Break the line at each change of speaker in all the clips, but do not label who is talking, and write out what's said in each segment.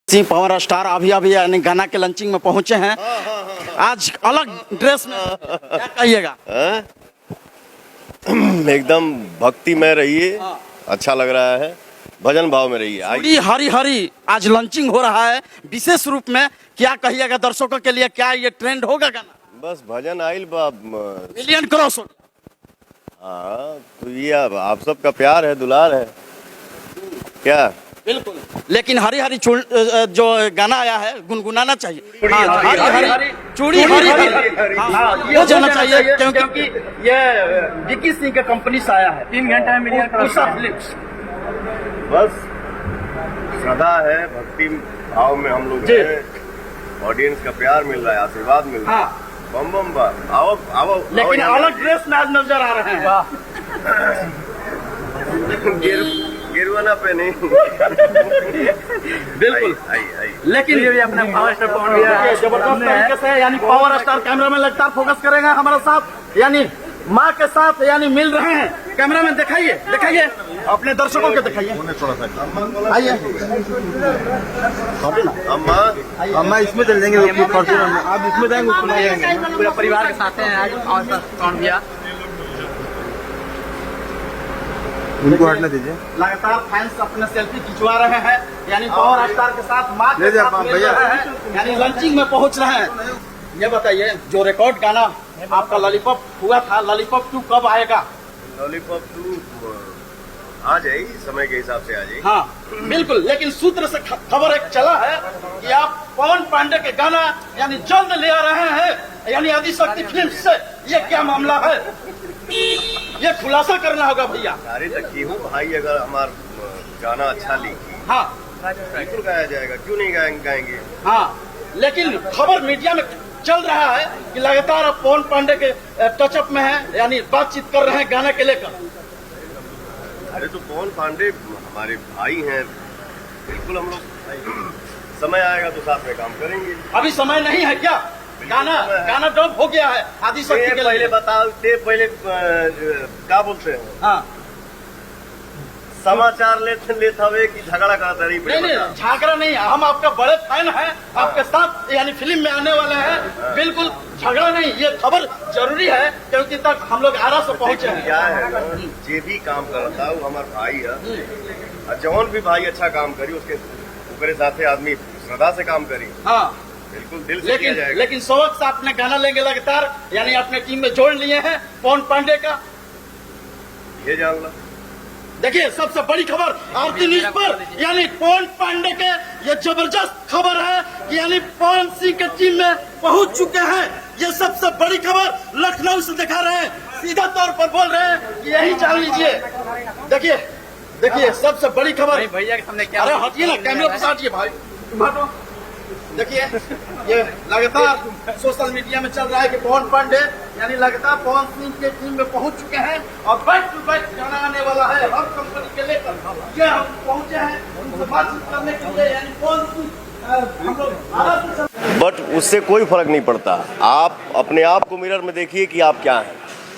Singh power star अभी अभी यानी गाना के लंचिंग में पहुंचे हैं। आज अलग ड्रेस में क्या कहिएगा?
एकदम भक्तिमय रहिए, अच्छा लग रहा है, भजन भाव में रहिए।
चूड़ी हरी हरी आज लंचिंग हो रहा है विशेष रूप में, क्या कहिएगा दर्शकों के लिए? क्या ये ट्रेंड होगा गाना?
बस भजन आइल
मिलियन क्रॉस हो।
हाँ, तो ये आप सबका प्यार है, दुलार है क्या?
बिल्कुल, लेकिन हरी हरी जो गाना आया है गुनगुनाना चाहिए। हाँ, हरी हरी चूड़ी हरी हरी हो जाना चाहिए क्योंकि ये विक्की सिंह का कंपनी से आया है।
3 घंटे में मिलियन
फिल्म्स।
बस श्रद्धा है, भक्ति भाव में हम लोग हैं, ऑडियंस का प्यार मिल रहा है, आशीर्वाद मिल रहा है। बम बम बा आओ आओ।
लेकिन अलग ड्रेस में आज नजर आ रहे हैं।
गिरवाना पे नहीं।
बिल्कुल लेकिन
ये भी अपना पावर स्टार पवन भैया
जबरदस्त तरीके से यानी पावर स्टार कैमरा में लगातार फोकस करेगा हमारे साथ, यानी माँ के साथ यानी मिल रहे हैं। कैमरा में दिखाइए दिखाइए, अपने दर्शकों को दिखाइए। आइए
अम्मा इसमें चल जाएंगे, आप इसमें जाएंगे, पूरा परिवार के साथ हैं आज पावर स्टार पवन भैया। उनको हटने दीजिए।
लगातार फैंस अपने सेल्फी खिंचवा रहे हैं, यानी पावर स्टार के साथ माँ के साथ मिल रहे हैं, यानी लंचिंग में पहुंच रहे हैं। ये बताइए, जो रिकॉर्ड गाना आपका लॉलीपॉप हुआ था, लॉलीपॉप 2 कब आएगा?
लॉलीपॉप 2 आ जाए, समय के हिसाब से आ जाए।
हाँ बिल्कुल, लेकिन सूत्र से खबर एक चला है कि आप पवन पांडे के गाना यानी जल्द ले आ रहे हैं, यानी आदिशक्ति फिल्म से। ये क्या मामला है, ये खुलासा करना होगा भैया।
सारी तक की हूँ भाई, अगर हमारा गाना अच्छा लिखी
हाँ
बिल्कुल गाया जाएगा, क्यों नहीं गाएंगे।
हाँ, लेकिन खबर मीडिया में चल रहा है कि लगातार आप पवन पांडे के टचअप में हैं, यानी बातचीत कर रहे हैं गाने के लेकर।
अरे तो पवन पांडे हमारे भाई हैं, बिल्कुल हम लोग समय आएगा तो साथ में काम करेंगे।
अभी समय नहीं है क्या? गाना ड्रॉप हो गया है आदिशक्ति के
पहले बताते, पहले क्या बोलते हैं?
हाँ,
समाचार लेते हुए कि झगड़ा करता रही।
नहीं झगड़ा नहीं, हम आपका बड़े फैन हैं, आपके साथ यानी फिल्म में आने वाले हैं। बिल्कुल झगड़ा नहीं, ये खबर जरूरी है क्योंकि तक हम लोग आरा से पहुंचे हैं।
क्या है, जे भी काम करता है वो हमारा भाई है, और जौन भी भाई अच्छा काम करी उसके साथ आदमी श्रद्धा से काम करी।
हाँ
बिल्कुल दिल से किया जाएगा।
लेकिन शौक से अपने गाना लेंगे लगातार, यानी अपने टीम में जोड़ लिए हैं पवन पांडे का।
ये जान लो,
देखिए सबसे बड़ी खबर आरती न्यूज पर, यानी पवन पांडे के ये जबरदस्त खबर है कि यानी पवन सिंह के टीम में पहुंच चुके हैं। ये सबसे बड़ी खबर लखनऊ से दिखा रहे हैं, सीधा तौर पर बोल रहे हैं कि यही जान लीजिए। देखिए देखिए सबसे बड़ी खबर
भैया के सामने क्या?
अरे हटिए ना, कैमरा के साथ भाई हटो। देखिए ये लगातार सोशल मीडिया में चल रहा है कि पवन पांडे यानी लगातार पवन सिंह के टीम में पहुंच चुके हैं और बैक टू बैक गाना आने वाला है हर कंपनी के लेकर। ये हम पहुंचे हैं उनसे बातचीत करने के लिए, यानी पवन सिंह हम लोग।
बट उससे कोई फर्क नहीं पड़ता, आप अपने आप को मिरर में देखिए कि आप क्या हैं,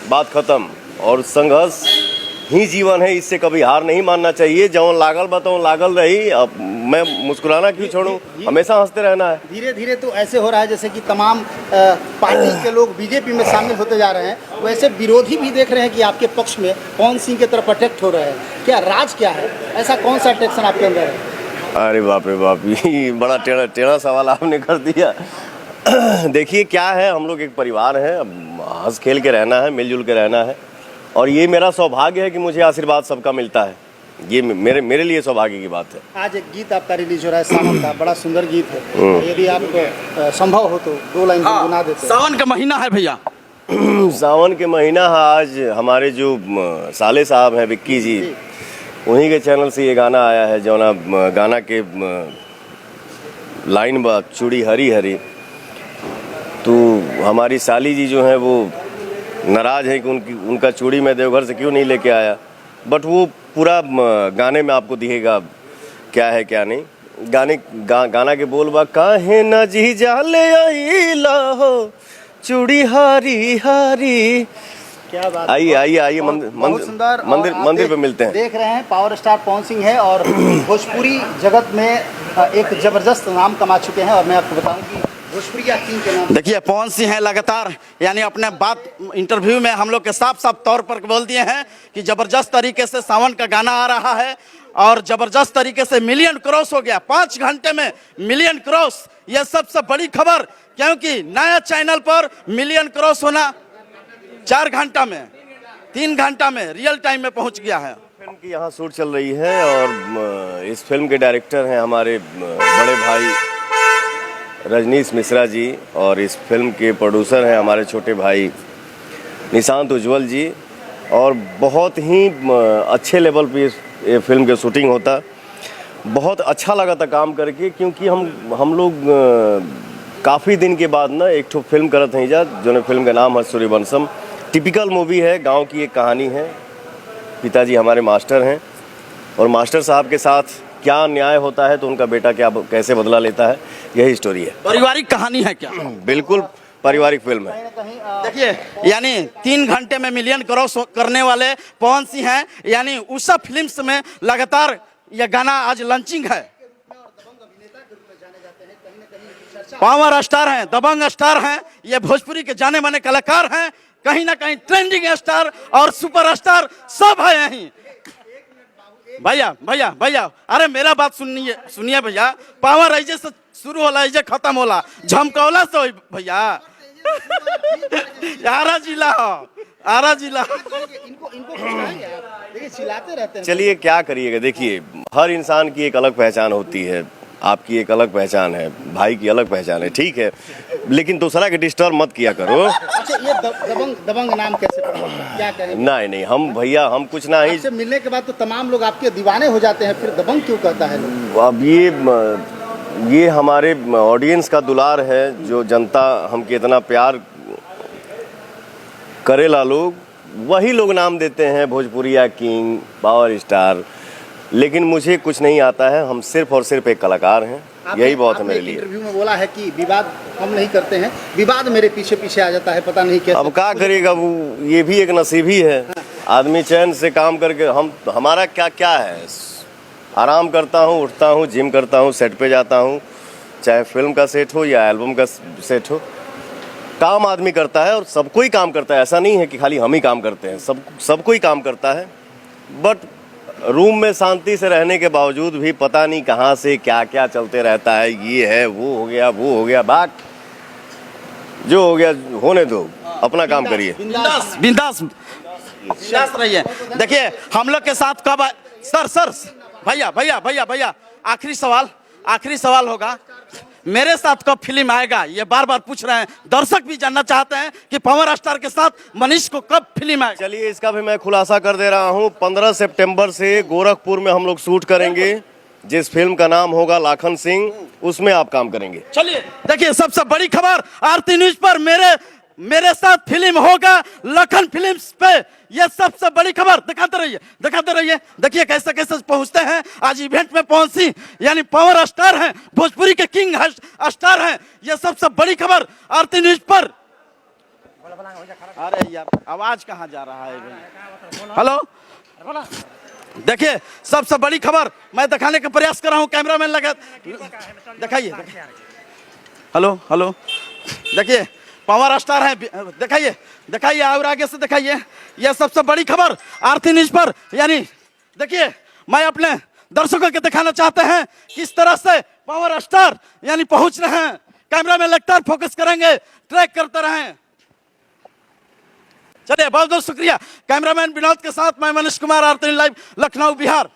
बात खत्म। और संघर्ष ही जीवन है, इससे कभी हार नहीं मानना चाहिए। जौन लागल बताऊँ लागल रही, अब मैं मुस्कुराना क्यों छोड़ूं, हमेशा हंसते रहना है।
धीरे धीरे तो ऐसे हो रहा है जैसे कि तमाम पार्टी के लोग बीजेपी में शामिल होते जा रहे हैं, वैसे विरोधी भी देख रहे हैं कि आपके पक्ष में पवन सिंह की तरफ अटैक्ट हो रहे हैं। क्या राज क्या है, ऐसा कौन सा अट्रैक्शन आपके अंदर है?
अरे बाप रे बाप, ये बड़ा टेढ़ा सवाल आपने कर दिया। देखिए क्या है, हम लोग एक परिवार है, हंस खेल के रहना है, मिलजुल के रहना है, और ये मेरा सौभाग्य है कि मुझे आशीर्वाद सबका मिलता है। ये मेरे लिए सौभाग्य की बात है।
आज एक गीत आपका रिलीज हो रहा है सावन का, बड़ा सुंदर गीत है, यदि आपको संभव हो तो 2 लाइन गुनगुना देते।
सावन का महीना है भैया।
सावन के महीना है, आज हमारे जो साले साहब हैं विक्की जी, उन्हीं के चैनल से ये गाना आया है। जो ना गाना के लाइन बा चूड़ी हरी हरी, तो हमारी साली जी जो है वो नाराज है कि उनका चूड़ी मैं देवघर से क्यों नहीं लेके आया। बट वो पूरा गाने में आपको दिखेगा क्या है क्या नहीं। गाना के बोल बा, काहे न जी जा ले आई हो चूड़ी हारी हारी।
क्या बात,
आइए आइए आइए,
सुंदर
मंदिर पे मिलते हैं।
देख रहे हैं पावर स्टार पवन सिंह है और भोजपुरी जगत में एक जबरदस्त नाम कमा चुके हैं और मैं आपको बताऊं कि भोजपुरिया किंग के नाम।
देखिए पवन सिंह है लगातार, यानी अपने बात इंटरव्यू में हम लोग के साफ साफ तौर पर बोल दिए हैं कि जबरदस्त तरीके से सावन का गाना आ रहा है और जबरदस्त तरीके से मिलियन क्रॉस हो गया, 5 घंटे में मिलियन क्रॉस। यह सबसे बड़ी खबर, क्योंकि नया चैनल पर मिलियन क्रॉस होना 4 घंटा में, 3 घंटा में रियल टाइम में पहुंच गया है।
फिल्म की यहाँ शूट चल रही है और इस फिल्म के डायरेक्टर हैं हमारे बड़े भाई रजनीश मिश्रा जी और इस फिल्म के प्रोड्यूसर हैं हमारे छोटे भाई निशांत उज्ज्वल जी। और बहुत ही अच्छे लेवल पे ये फिल्म के शूटिंग होता, बहुत अच्छा लगा था काम करके, क्योंकि हम लोग काफ़ी दिन के बाद ना एक ठो फिल्म करत हैं जा, जो फिल्म का नाम है सूर्यवंशम। टिपिकल मूवी है, गांव की एक कहानी है। पिताजी हमारे मास्टर हैं और मास्टर साहब के साथ क्या न्याय होता है तो उनका बेटा कैसे बदला लेता है, यही स्टोरी है।
पारिवारिक कहानी है क्या?
बिल्कुल पारिवारिक फिल्म है।
देखिए यानी 3 घंटे में मिलियन क्रॉस करने वाले पवन सिंह हैं, यानी उषा फिल्म्स में लगातार यह गाना आज लॉन्चिंग है। पावर स्टार हैं, दबंग स्टार हैं, ये भोजपुरी के जाने माने कलाकार हैं, कहीं ना कहीं ट्रेंडिंग स्टार और सुपर स्टार सब है यहीं। भैया भैया भैया अरे मेरा बात सुनिए भैया, पावर ऐसे से शुरू होला ऐसे खत्म होला, झमकौला से भैया आरा जिला
इनको देखिए चिल्लाते रहते हैं।
चलिए क्या करिएगा, देखिए हर इंसान की एक अलग पहचान होती है, आपकी एक अलग पहचान है, भाई की अलग पहचान है, ठीक है, लेकिन दूसरा के डिस्टर्ब मत किया करो।
अच्छा ये दबंग नाम कैसे पड़ा, क्या कहें?
नहीं हम भैया हम कुछ ना ही,
आपसे मिलने के बाद तो तमाम लोग आपके दीवाने हो जाते हैं, फिर दबंग क्यों कहता है लोग?
अब ये हमारे ऑडियंस का दुलार है, जो जनता हमके इतना प्यार करेला, लोग वही लोग नाम देते हैं भोजपुरिया किंग, पावर स्टार, लेकिन मुझे कुछ नहीं आता है। हम सिर्फ और सिर्फ एक कलाकार हैं, यही बहुत है मेरे लिए।
इंटरव्यू में बोला है कि विवाद हम नहीं करते हैं, विवाद मेरे पीछे पीछे आ जाता है, पता नहीं कैसे।
अब क्या करेगा, वो ये भी एक नसीब ही है। आदमी चैन से काम करके, हमारा क्या है, आराम करता हूँ, उठता हूँ, जिम करता हूँ, सेट पे जाता हूँ, चाहे फिल्म का सेट हो या एल्बम का सेट हो, काम आदमी करता है और सब कोई काम करता है। ऐसा नहीं है कि खाली हम ही काम करते हैं, सब कोई काम करता है। बट रूम में शांति से रहने के बावजूद भी पता नहीं कहाँ से क्या क्या चलते रहता है, ये है, वो हो गया, बात जो हो गया होने दो, अपना काम करिए,
बिंदास रहिए। देखिए हम लोग के साथ कब सर भैया आखिरी सवाल होगा, मेरे साथ कब फिल्म आएगा, ये बार बार पूछ रहे हैं दर्शक, भी जानना चाहते हैं कि पावर स्टार के साथ मनीष को कब फिल्म आएगा।
चलिए इसका भी मैं खुलासा कर दे रहा हूँ, 15 सितंबर से गोरखपुर में हम लोग शूट करेंगे, जिस फिल्म का नाम होगा लाखन सिंह, उसमें आप काम करेंगे।
चलिए देखिए सबसे बड़ी खबर आरती न्यूज पर मेरे साथ फिल्म होगा लखन फिल्म्स पे, यह सबसे बड़ी खबर। दिखाते रहिए। देखिए कैसे पहुंचते हैं आज इवेंट में पवन सिंह, यानी पावर स्टार हैं, भोजपुरी के किंग स्टार हैं, यह सबसे बड़ी खबर आरती न्यूज पर। अरे यार आवाज कहाँ जा रहा है? हेलो, देखिए सबसे बड़ी खबर मैं दिखाने का प्रयास कर रहा हूँ, कैमरामैन लगा, दिखाइए। हेलो, देखिए पावर स्टार है, दिखाइए और आगे से दिखाइए। यह सबसे बड़ी खबर आरती न्यूज पर, यानी देखिए मैं अपने दर्शकों को दिखाना चाहते हैं किस तरह से पावर स्टार यानी पहुंच रहे हैं। कैमरा में लगातार फोकस करेंगे, ट्रैक करते रहें। चलिए बहुत बहुत शुक्रिया। कैमरामैन विनोद के साथ मैं मनीष कुमार, आरती लाइव, लखनऊ, बिहार।